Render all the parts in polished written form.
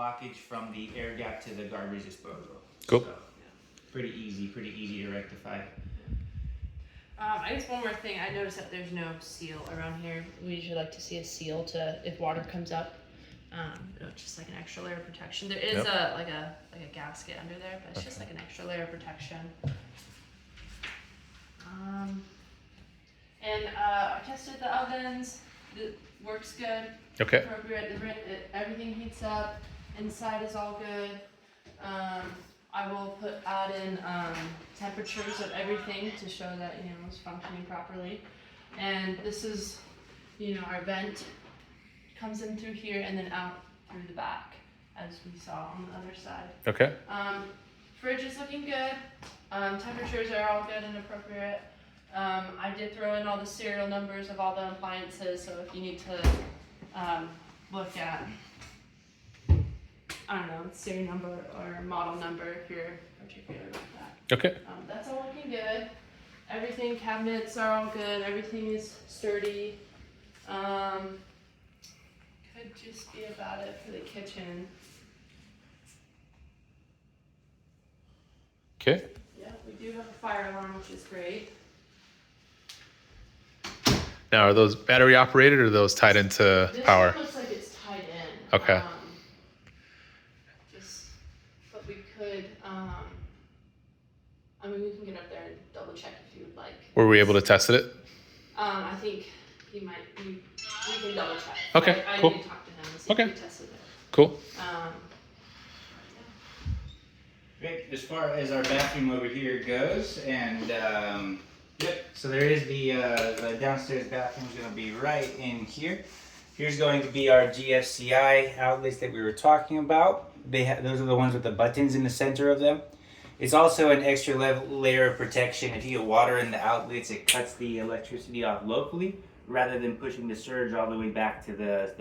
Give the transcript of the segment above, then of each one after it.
blockage from the air gap to the garbage disposal. Cool. So, pretty easy to rectify. I guess one more thing, I noticed that there's no seal around here. We usually like to see a seal to, if water comes up, just like an extra layer of protection. There is like a gasket under there, but it's just like an extra layer of protection. I tested the ovens. It works good. Okay. Appropriate. Everything heats up. Inside is all good. I will add in temperatures of everything to show that it's functioning properly. And this is, our vent comes in through here and then out through the back, as we saw on the other side. Okay. Fridge is looking good. Temperatures are all good and appropriate. I did throw in all the serial numbers of all the appliances, so if you need to look at, serial number or model number if you're particular about that. Okay. That's all looking good. Everything, cabinets are all good. Everything is sturdy. Could just be about it for the kitchen. Okay. Yeah, we do have a fire alarm, which is great. Now, are those battery operated or are those tied into This power? looks like it's tied in. Okay. But we could, we can get up there and double check if you would like. Were we able to test it? I think we can double check. Okay, I cool. need to talk to him and see Okay. if we tested it. Cool. Great. As far as our bathroom over here goes, and so there is the downstairs bathroom is going to be right in here. Here's going to be our GFCI outlets that we were talking about. Those are the ones with the buttons in the center of them. It's also an extra layer of protection. If you get water in the outlets, it cuts the electricity off locally rather than pushing the surge all the way back to the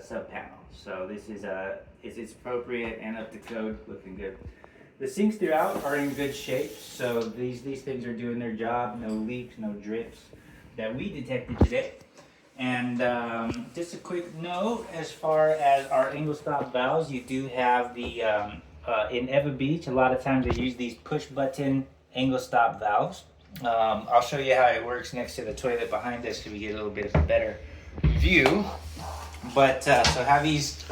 sub panel. So this is it's appropriate and up to code, looking good. The sinks throughout are in good shape, so these things are doing their job. No leaks, no drips that we detected today. And just a quick note, as far as our angle stop valves, you do have the in Eva Beach, a lot of times they use these push button angle stop valves. I'll show you how it works next to the toilet behind us so we get a little bit of a better view. But so how these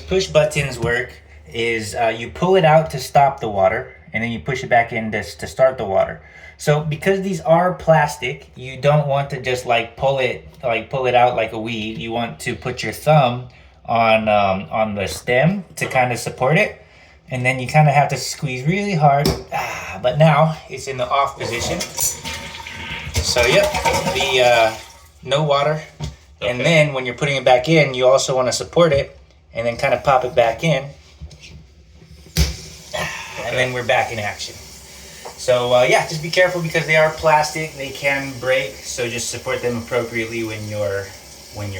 push buttons work is you pull it out to stop the water, and then you push it back in to start the water. So because these are plastic, you don't want to just pull it out like a weed. You want to put your thumb on the stem to kind of support it, and then you kind of have to squeeze really hard. But now it's in the off position. So the no water. Okay. And then when you're putting it back in, you also want to support it and then kind of pop it back in. And then we're back in action. So just be careful because they are plastic. They can break. So just support them appropriately when you're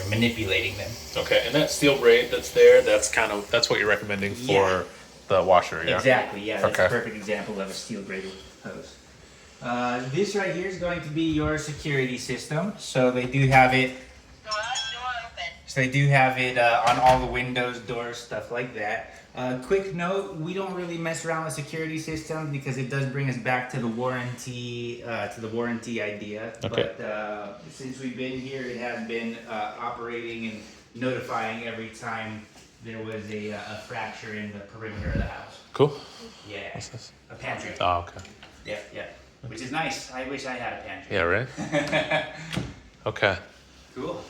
manipulating them. Okay, and that steel braid that's there, that's what you're recommending for the washer, yeah? Exactly, yeah. That's okay. A perfect example of a steel braided hose. This right here is going to be your security system. So they do have it. So they do have it on all the windows, doors, stuff like that. Quick note: we don't really mess around with security systems because it does bring us back to the warranty idea. Okay. But since we've been here, it has been operating and notifying every time there was a fracture in the perimeter of the house. Cool. Yeah. What's this? A pantry. Oh, okay. Yeah. Which is nice. I wish I had a pantry. Yeah, right? Okay. Cool.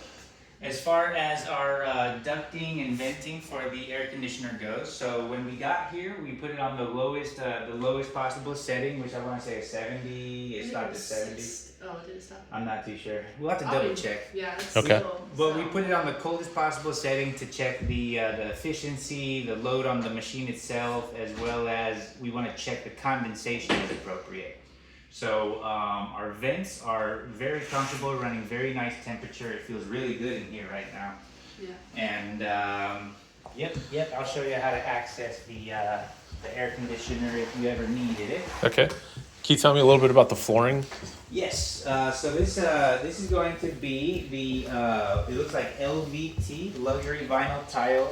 As far as our ducting and venting for the air conditioner goes, so when we got here, we put it on the lowest possible setting, which I want to say is 70. It stopped at 70. Oh, did it stop? I'm not too sure. We'll have to double check. Yeah. It's Okay. But we put it on the coldest possible setting to check the efficiency, the load on the machine itself, as well as we want to check the condensation is appropriate. So our vents are very comfortable, running very nice temperature. It feels really good in here right now. Yeah. And yep. I'll show you how to access the air conditioner if you ever needed it. Okay. Can you tell me a little bit about the flooring? Yes. So this is going to be the it looks like LVT, luxury vinyl tile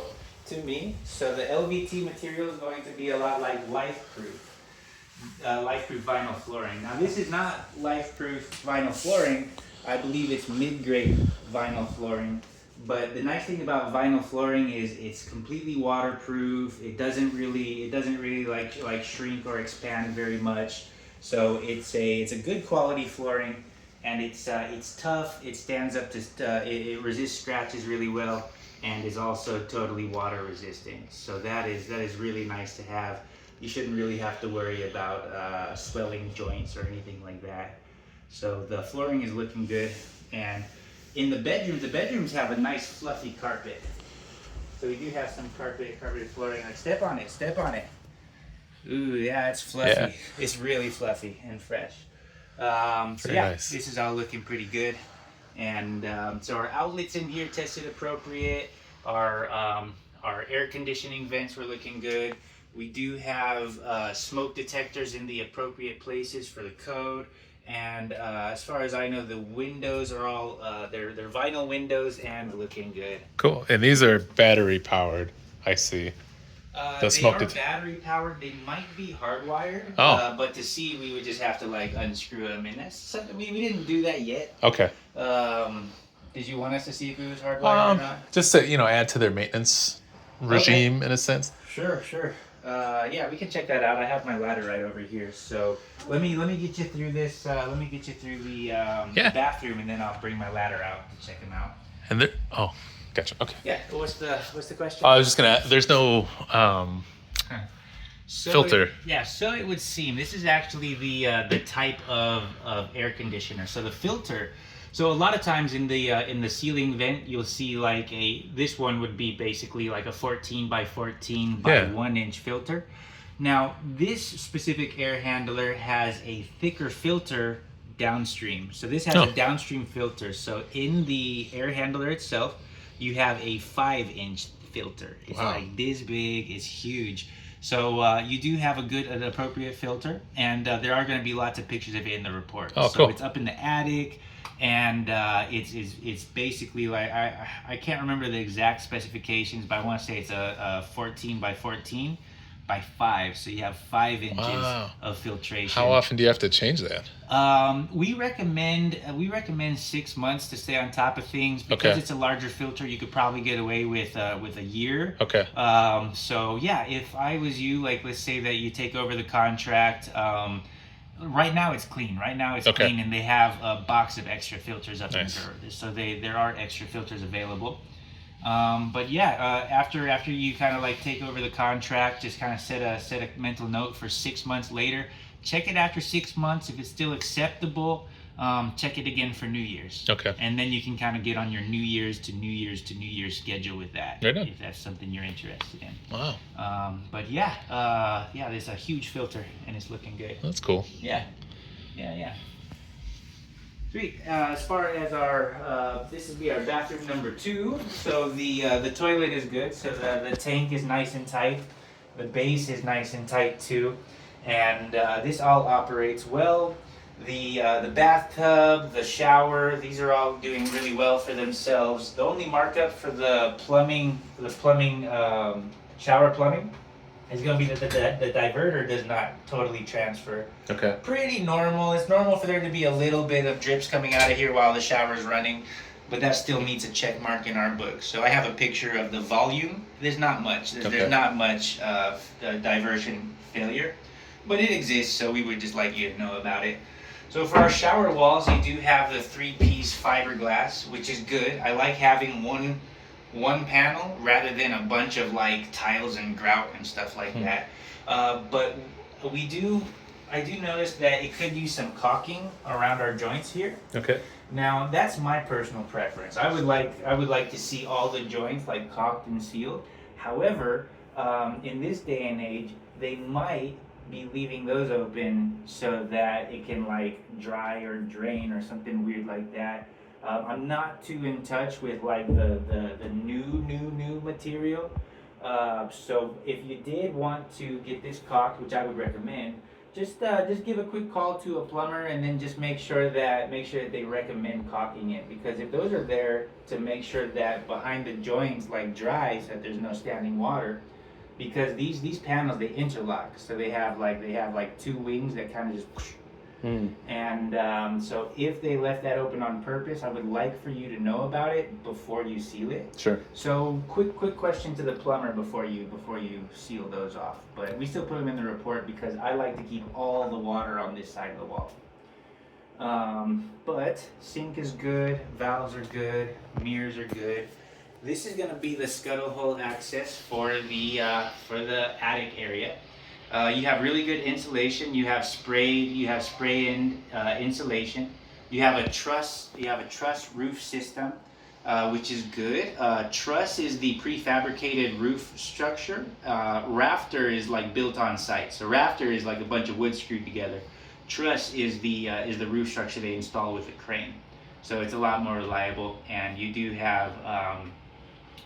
to me. So the LVT material is going to be a lot like LifeProof vinyl flooring. Now this is not LifeProof vinyl flooring. I believe it's mid-grade vinyl flooring. But the nice thing about vinyl flooring is it's completely waterproof. It doesn't really like shrink or expand very much. So it's a good quality flooring, and it's tough. It stands up to it resists scratches really well, and is also totally water resistant. So that is really nice to have. You shouldn't really have to worry about swelling joints or anything like that. So the flooring is looking good, and in the bedrooms have a nice fluffy carpet. So we do have some carpeted flooring. Like step on it. Ooh, yeah, it's fluffy. Yeah. It's really fluffy and fresh. Very nice. This is all looking pretty good. And so our outlets in here tested appropriate. Our air conditioning vents were looking good. We do have smoke detectors in the appropriate places for the code. And as far as I know, the windows are all they're vinyl windows and looking good. Cool. And these are battery powered. I see. They smoke are battery powered. They might be hardwired. Oh. But to see, we would just have to like unscrew them, and that's something we didn't do that yet. Okay. Did you want us to see if it was hardwired or not? Just to add to their maintenance regime in a sense. Sure. Yeah, we can check that out. I have my ladder right over here. So let me get you through this. Let me get you through the bathroom, and then I'll bring my ladder out and check them out. And there. Oh, gotcha. Okay. Yeah. What's the question? I was just gonna. There's no filter. So it would seem this is actually the type of air conditioner. So the filter. So a lot of times in the ceiling vent, you'll see like this one would be basically like a 14 by 14 by 1 inch filter. Now this specific air handler has a thicker filter downstream. So this has a downstream filter. So in the air handler itself, you have a 5-inch filter. It's like this big. It's huge. So you do have an appropriate filter, and there are going to be lots of pictures of it in the report. Oh, so cool. It's up in the attic. And it's basically like I can't remember the exact specifications, but I want to say it's a 14 by 14 by 5, so you have 5 inches of filtration. How often do you have to change that? We recommend 6 months to stay on top of things because it's a larger filter. You could probably get away with a year. Okay. So yeah, if I was you, like let's say that you take over the contract. Right now it's clean. Clean, and they have a box of extra filters up in there. So there are extra filters available. But yeah, after you kind of like take over the contract, just kind of set a mental note for 6 months later. Check it after 6 months. If it's still acceptable, check it again for New Year's. Okay. And then you can kind of get on your New Year's to New Year's schedule with that. Right on. If that's something you're interested in. Wow. But yeah, there's a huge filter and it's looking good. That's cool. Yeah. Sweet. As far as our, this will be our bathroom number 2. So the toilet is good. So the tank is nice and tight. The base is nice and tight too. And this all operates well. The bathtub, the shower, these are all doing really well for themselves. The only markup for the shower plumbing is going to be that the diverter does not totally transfer. Okay. Pretty normal. It's normal for there to be a little bit of drips coming out of here while the shower is running, but that still needs a check mark in our book. So I have a picture of the volume. There's not much. There's not much diversion failure, but it exists, so we would just like you to know about it. So for our shower walls, you do have the 3-piece fiberglass, which is good. I like having one panel rather than a bunch of like tiles and grout and stuff like that. But I do notice that it could use some caulking around our joints here. Okay. Now that's my personal preference. I would like to see all the joints like caulked and sealed. However, in this day and age, they might be leaving those open so that it can like dry or drain or something weird like that. I'm not too in touch with like the new material. So if you did want to get this caulked, which I would recommend, just give a quick call to a plumber, and then just make sure that they recommend caulking it, because if those are there to make sure that behind the joints like dries, that there's no standing water, because these panels, they interlock, so they have like two wings that kind of just whoosh. And so if they left that open on purpose, I would like for you to know about it before you seal it. Sure. So quick question to the plumber before you seal those off. But we still put them in the report because I like to keep all the water on this side of the wall. But sink is good, valves are good, mirrors are good. This is gonna be the scuttle hole access for the attic area. You have really good insulation. You have spray-in insulation. You have a truss roof system, which is good. Truss is the prefabricated roof structure. Rafter is like built on site. So rafter is like a bunch of wood screwed together. Truss is the roof structure they install with a crane. So it's a lot more reliable, and you do have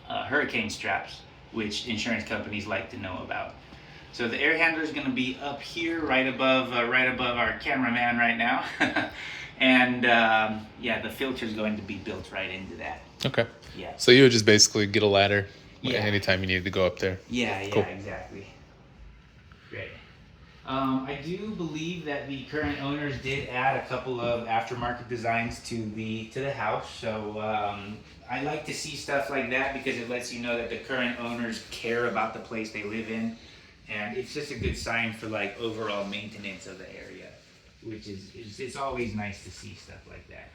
hurricane straps, which insurance companies like to know about. So the air handler is going to be up here, right above our cameraman right now, and yeah, the filter is going to be built right into that. Okay. Yeah. So you would just basically get a ladder Yeah. anytime you needed to go up there. Yeah, Cool. exactly. Great. I do believe that the current owners did add a couple of aftermarket designs to the house. So I like to see stuff like that because it lets you know that the current owners care about the place they live in. And it's just a good sign for like overall maintenance of the area, which is it's always nice to see stuff like that.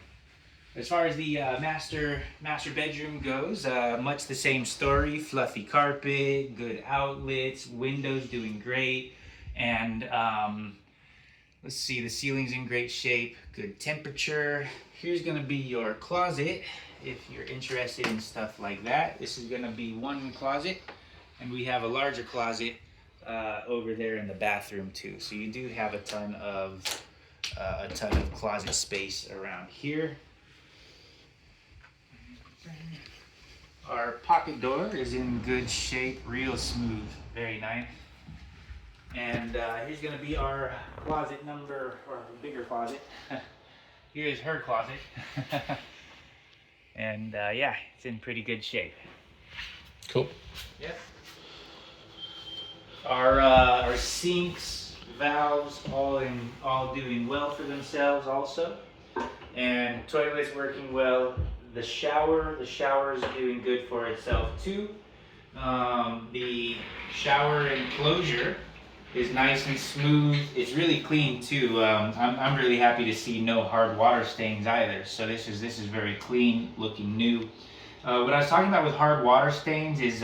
As far as the master bedroom goes, much the same story. Fluffy carpet, good outlets, windows doing great, and let's see, the ceiling's in great shape, good temperature. Here's gonna be your closet if you're interested in stuff like that. This is gonna be one closet, and we have a larger closet over there in the bathroom too. So you do have a ton of closet space around here. Our pocket door is in good shape, real smooth, very nice. And here's gonna be our closet number, or bigger closet. Here's her closet. And yeah, it's in pretty good shape. Cool. Yep. Our sinks, valves, all doing well for themselves also, and toilets working well. The shower is doing good for itself too. The shower enclosure is nice and smooth. It's really clean too. I'm really happy to see no hard water stains either. So this is very clean, looking new. What I was talking about with hard water stains is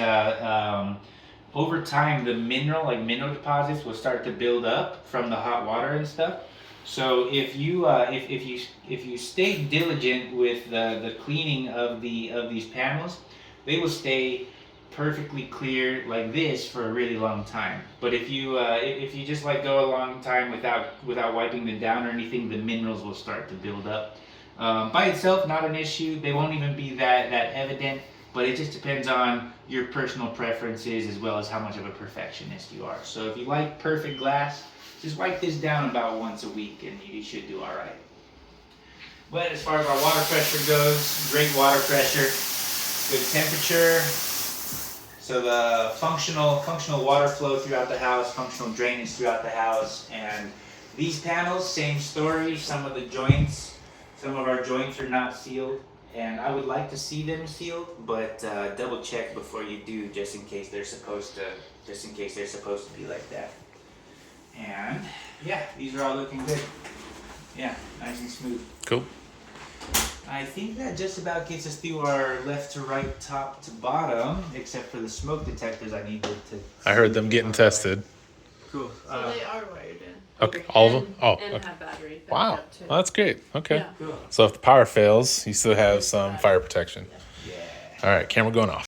over time, the mineral deposits will start to build up from the hot water and stuff. So if you stay diligent with the cleaning of these panels, they will stay perfectly clear like this for a really long time. But if you just like go a long time without wiping them down or anything, the minerals will start to build up. By itself, not an issue. They won't even be that evident. But it just depends on your personal preferences as well as how much of a perfectionist you are. So if you like perfect glass, just wipe this down about once a week and you should do all right. But as far as our water pressure goes, great water pressure, good temperature. So the functional water flow throughout the house, functional drainage throughout the house. And these panels, same story. Some of our joints are not sealed. And I would like to see them sealed, but double check before you do, just in case they're supposed to be like that. And yeah, these are all looking good. Yeah, nice and smooth. Cool. I think that just about gets us through our left to right, top to bottom, except for the smoke detectors I need to I heard them getting tested. Cool. So they are wired in. Okay, all of them? Oh, And okay. have battery backup Wow, too. well, that's great. Okay. Yeah. Cool. So if the power fails, you still have some fire protection. Yeah. All right, camera going off.